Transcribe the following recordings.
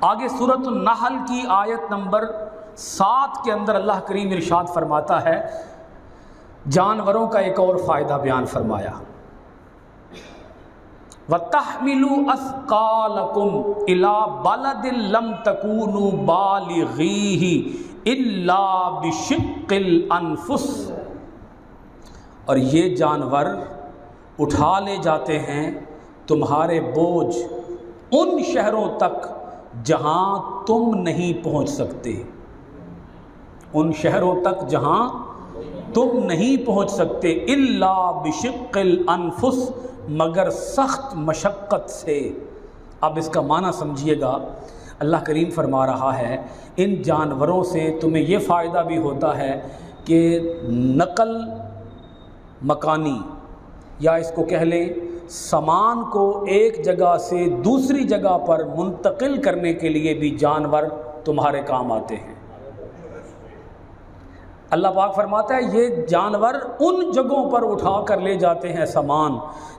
آگے سورۃ النحل کی آیت نمبر 7 کے اندر اللہ کریم ارشاد فرماتا ہے، جانوروں کا ایک اور فائدہ بیان فرمایا، وَتَحْمِلُوا أَثْقَالَكُمْ إِلَىٰ بَلَدٍ لَمْ تَكُونُوا بَالِغِيهِ إِلَّا بِشِقِّ الْأَنفُسِ، اور یہ جانور اٹھا لے جاتے ہیں تمہارے بوجھ ان شہروں تک جہاں تم نہیں پہنچ سکتے، ان شہروں تک جہاں تم نہیں پہنچ سکتے، الا بشق الانفس، مگر سخت مشقت سے۔ اب اس کا معنی سمجھیے گا، اللہ کریم فرما رہا ہے ان جانوروں سے تمہیں یہ فائدہ بھی ہوتا ہے کہ نقل مکانی، یا اس کو کہہ لیں سامان کو ایک جگہ سے دوسری جگہ پر منتقل کرنے کے لیے بھی جانور تمہارے کام آتے ہیں۔ اللہ پاک فرماتا ہے یہ جانور ان جگہوں پر اٹھا کر لے جاتے ہیں سامان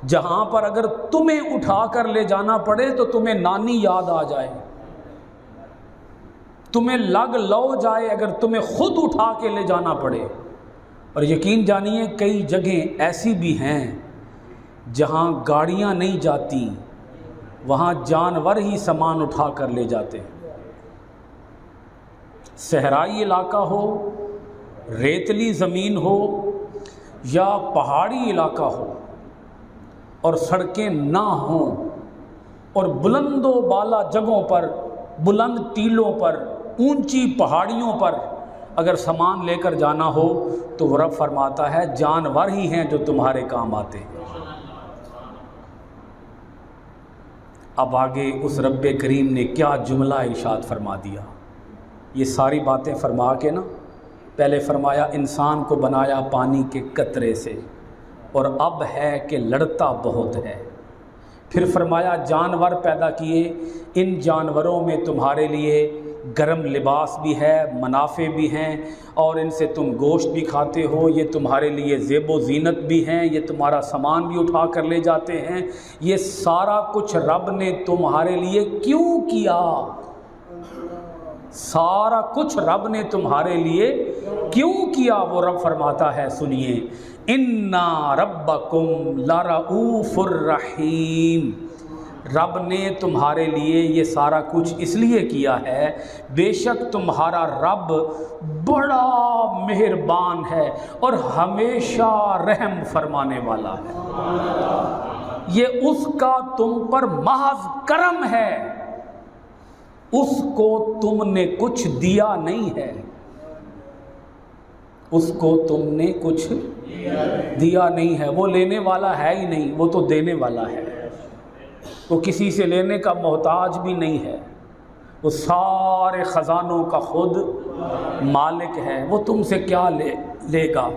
جہاں پر اگر تمہیں اٹھا کر لے جانا پڑے تو تمہیں نانی یاد آ جائے، تمہیں لگ لو جائے اگر تمہیں خود اٹھا کے لے جانا پڑے۔ اور یقین جانیے کئی جگہیں ایسی بھی ہیں جہاں گاڑیاں نہیں جاتی، وہاں جانور ہی سامان اٹھا کر لے جاتے ہیں۔ صحرائی علاقہ ہو، ریتلی زمین ہو یا پہاڑی علاقہ ہو، اور سڑکیں نہ ہوں، اور بلند و بالا جگہوں پر، بلند ٹیلوں پر، اونچی پہاڑیوں پر اگر سامان لے کر جانا ہو تو وہ رب فرماتا ہے جانور ہی ہیں جو تمہارے کام آتے ہیں۔ اب آگے اس رب کریم نے کیا جملہ ارشاد فرما دیا، یہ ساری باتیں فرما کے نا پہلے فرمایا انسان کو بنایا پانی کے قطرے سے، اور اب ہے کہ لڑتا بہت ہے، پھر فرمایا جانور پیدا کیے، ان جانوروں میں تمہارے لیے گرم لباس بھی ہے، منافع بھی ہیں، اور ان سے تم گوشت بھی کھاتے ہو، یہ تمہارے لیے زیب و زینت بھی ہیں، یہ تمہارا سامان بھی اٹھا کر لے جاتے ہیں۔ یہ سارا کچھ رب نے تمہارے لیے کیوں کیا؟ سارا کچھ رب نے تمہارے لیے کیوں کیا؟ وہ رب فرماتا ہے سنیے، اِنَّا رَبَّكُمْ لَرَؤُوفٌ الرَّحِيمٌ، رب نے تمہارے لیے یہ سارا کچھ اس لیے کیا ہے، بے شک تمہارا رب بڑا مہربان ہے اور ہمیشہ رحم فرمانے والا ہے۔ یہ اس کا تم پر محض کرم ہے، اس کو تم نے کچھ دیا نہیں ہے، اس کو تم نے کچھ دیا نہیں ہے، وہ لینے والا ہے ہی نہیں، وہ تو دینے والا ہے، وہ کسی سے لینے کا محتاج بھی نہیں ہے، وہ سارے خزانوں کا خود مالک ہے، وہ تم سے کیا لے گا؟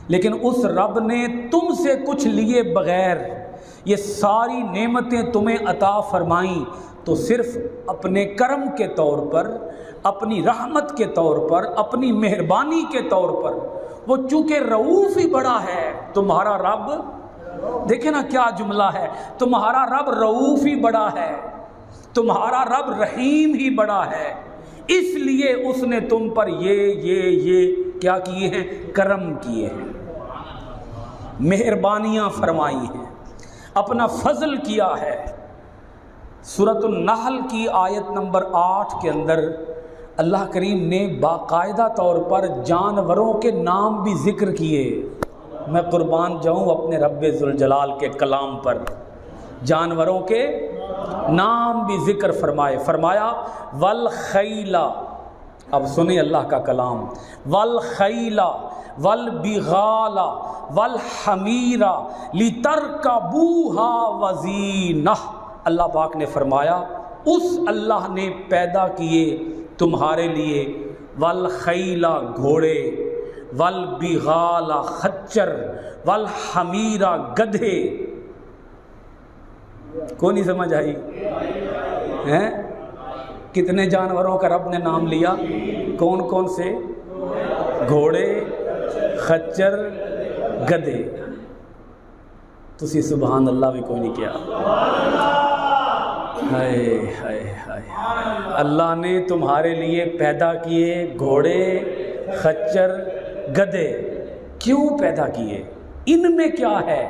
لیکن اس رب نے تم سے کچھ لیے بغیر یہ ساری نعمتیں تمہیں عطا فرمائیں تو صرف اپنے کرم کے طور پر، اپنی رحمت کے طور پر، اپنی مہربانی کے طور پر، وہ چونکہ رؤوف ہی بڑا ہے تمہارا رب، دیکھیں نا کیا جملہ ہے، تمہارا رب رؤوف ہی بڑا ہے، تمہارا رب رحیم ہی بڑا ہے، اس لیے اس نے تم پر یہ کیا کیے ہیں؟ کرم کیے ہیں، مہربانیاں فرمائی ہیں، اپنا فضل کیا ہے۔ سورۃ النحل کی آیت نمبر 8 کے اندر اللہ کریم نے باقاعدہ طور پر جانوروں کے نام بھی ذکر کیے۔ میں قربان جاؤں اپنے رب ذوالجلال کے کلام پر، جانوروں کے نام بھی ذکر فرمائے، فرمایا والخیل، اب سنیں اللہ کا کلام، والخیل والبغال والحمیر لترکبوها وزینہ، اللہ پاک نے فرمایا اس اللہ نے پیدا کیے تمہارے لیے والخیل گھوڑے، والبغال خچر، والحمیر گدھے۔ کون نہیں سمجھ آئی ہیں؟ کتنے جانوروں کا رب نے نام لیا؟ کون کون سے؟ گھوڑے، خچر، گدھے۔ تسی سبحان اللہ بھی کوئی نہیں کیا ہائے ہائے ہائے، اللہ نے تمہارے لیے پیدا کیے گھوڑے، خچر، گدھے۔ کیوں پیدا کیے؟ ان میں کیا ہے؟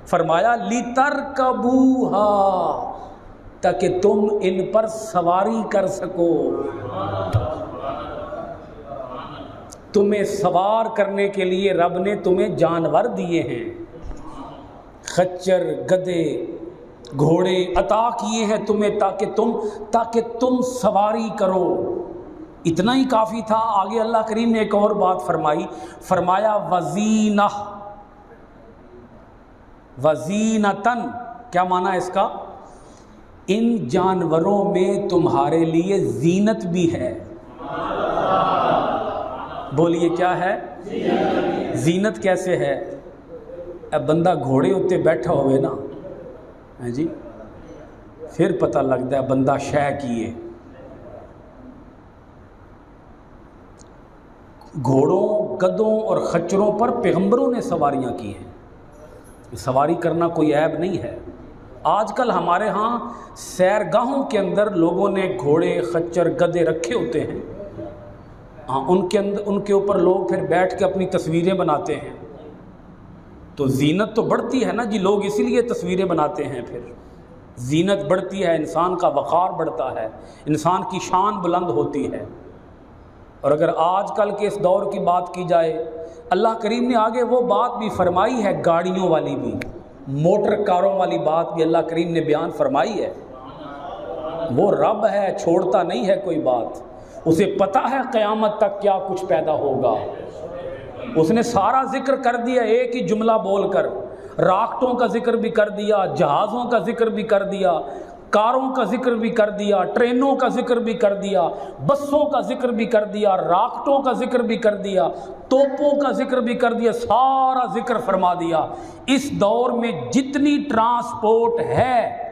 فرمایا لِتَرْكَبُوهَا، تاکہ تم ان پر سواری کر سکو۔ تمہیں سوار کرنے کے لیے رب نے تمہیں جانور دیے ہیں، خچر، گدھے، گھوڑے عطا کیے ہیں تمہیں تاکہ تم سواری کرو۔ اتنا ہی کافی تھا؟ آگے اللہ کریم نے ایک اور بات فرمائی، فرمایا وزینہ، وزینتن، کیا معنی اس کا؟ ان جانوروں میں تمہارے لیے زینت بھی ہے۔ بولیے کیا ہے؟ زینت کیسے ہے؟ اب بندہ گھوڑے اتے بیٹھا ہوئے نا جی، پھر پتہ لگتا ہے بندہ شے کیے۔ گھوڑوں، گدھوں اور خچروں پر پیغمبروں نے سواریاں کی ہیں، سواری کرنا کوئی عیب نہیں ہے۔ آج کل ہمارے ہاں سیرگاہوں کے اندر لوگوں نے گھوڑے، خچر، گدھے رکھے ہوتے ہیں، ہاں ان کے اوپر لوگ پھر بیٹھ کے اپنی تصویریں بناتے ہیں، تو زینت تو بڑھتی ہے نا جی، لوگ اسی لیے تصویریں بناتے ہیں، پھر زینت بڑھتی ہے، انسان کا وقار بڑھتا ہے، انسان کی شان بلند ہوتی ہے۔ اور اگر آج کل کے اس دور کی بات کی جائے، اللہ کریم نے آگے وہ بات بھی فرمائی ہے، گاڑیوں والی بھی، موٹر کاروں والی بات بھی اللہ کریم نے بیان فرمائی ہے۔ وہ رب ہے، چھوڑتا نہیں ہے کوئی بات، اسے پتہ ہے قیامت تک کیا کچھ پیدا ہوگا۔ اس نے سارا ذکر کر دیا ایک ہی جملہ بول کر، راکٹوں کا ذکر بھی کر دیا، جہازوں کا ذکر بھی کر دیا، کاروں کا ذکر بھی کر دیا، ٹرینوں کا ذکر بھی کر دیا، بسوں کا ذکر بھی کر دیا، راکٹوں کا ذکر بھی کر دیا، توپوں کا ذکر بھی کر دیا، سارا ذکر فرما دیا۔ اس دور میں جتنی ٹرانسپورٹ ہے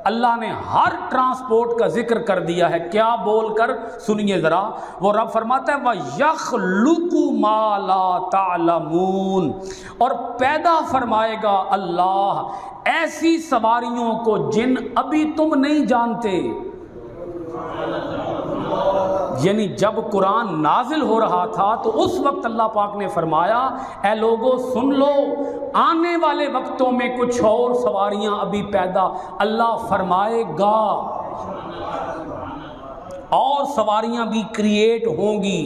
اللہ نے ہر ٹرانسپورٹ کا ذکر کر دیا ہے۔ کیا بول کر؟ سنیے ذرا، وہ رب فرماتا ہے وَيَخْلُقُ مَا لَا تَعْلَمُونَ، اور پیدا فرمائے گا اللہ ایسی سواریوں کو جن ابھی تم نہیں جانتے۔ یعنی جب قرآن نازل ہو رہا تھا تو اس وقت اللہ پاک نے فرمایا اے لوگو سن لو، آنے والے وقتوں میں کچھ اور سواریاں ابھی پیدا اللہ فرمائے گا، اور سواریاں بھی کریٹ ہوں گی،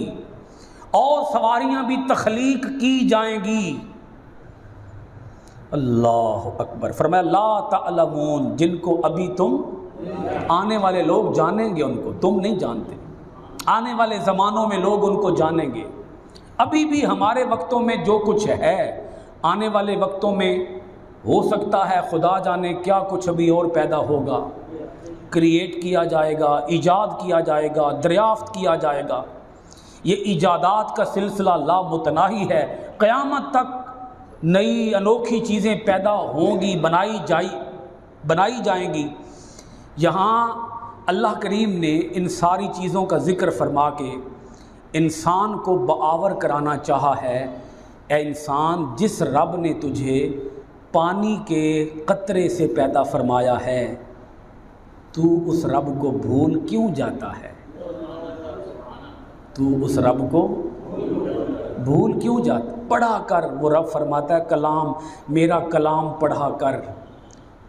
اور سواریاں بھی تخلیق کی جائیں گی۔ اللہ اکبر، فرمایا لا تعلمون، جن کو ابھی تم، آنے والے لوگ جانیں گے، ان کو تم نہیں جانتے، آنے والے زمانوں میں لوگ ان کو جانیں گے۔ ابھی بھی ہمارے وقتوں میں جو کچھ ہے، آنے والے وقتوں میں ہو سکتا ہے خدا جانے کیا کچھ ابھی اور پیدا ہوگا، کریٹ کیا جائے گا، ایجاد کیا جائے گا، دریافت کیا جائے گا۔ یہ ایجادات کا سلسلہ لامتناہی ہے، قیامت تک نئی انوکھی چیزیں پیدا ہوں گی، بنائی جائیں گی۔ یہاں اللہ کریم نے ان ساری چیزوں کا ذکر فرما کے انسان کو باور کرانا چاہا ہے، اے انسان جس رب نے تجھے پانی کے قطرے سے پیدا فرمایا ہے، تو اس رب کو بھول کیوں جاتا ہے؟ تو اس رب کو بھول کیوں جاتا؟ پڑھا کر، وہ رب فرماتا ہے کلام، میرا کلام پڑھا کر،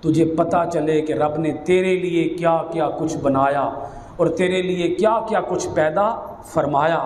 تجھے پتہ چلے کہ رب نے تیرے لیے کیا کیا کچھ بنایا اور تیرے لیے کیا کیا کچھ پیدا فرمایا۔